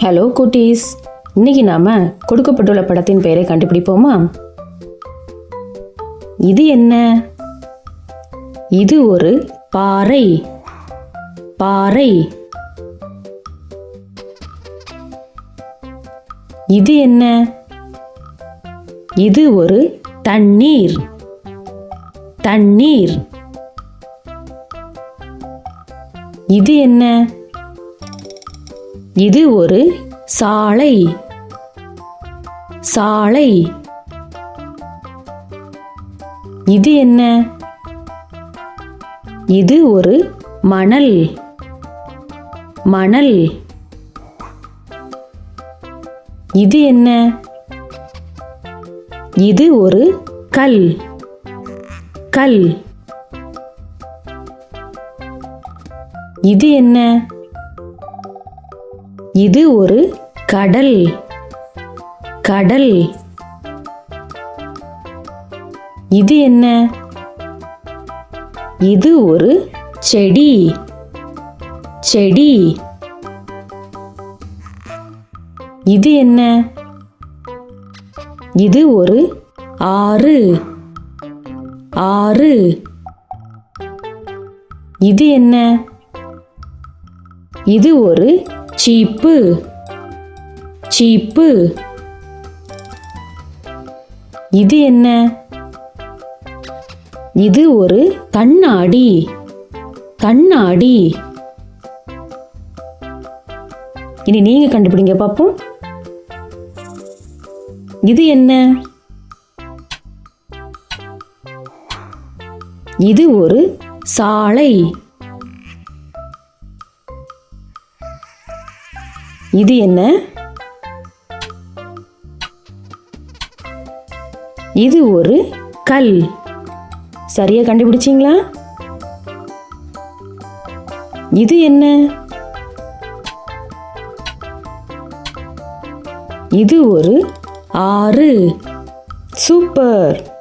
Hello குட்டீஸ், இன்னைக்கு நாம கொடுக்கப்பட்டுள்ள படத்தின் பெயரை கண்டுபிடிப்போமா? இது என்ன? இது ஒரு பாறை. பாறை. இது என்ன? இது ஒரு தண்ணீர். தண்ணீர். இது என்ன? இது ஒரு சாலை. சாலை. இது என்ன? இது ஒரு மணல். மணல். இது என்ன? இது ஒரு கல். கல். இது என்ன? இது ஒரு கடல். கடல். இது என்ன? இது ஒரு செடி. செடி. இது என்ன? இது ஒரு ஆறு. ஆறு. இது என்ன? இது ஒரு சீப்பு. சீப்பு. இது என்ன? இது ஒரு கண்ணாடி. கண்ணாடி. இனி நீங்க கண்டுபிடிங்க பாப்போம். இது என்ன? இது ஒரு சாலை. இது என்ன? இது ஒரு கல். சரியா கண்டுபிடிச்சீங்களா? இது என்ன? இது ஒரு ஆறு. சூப்பர்.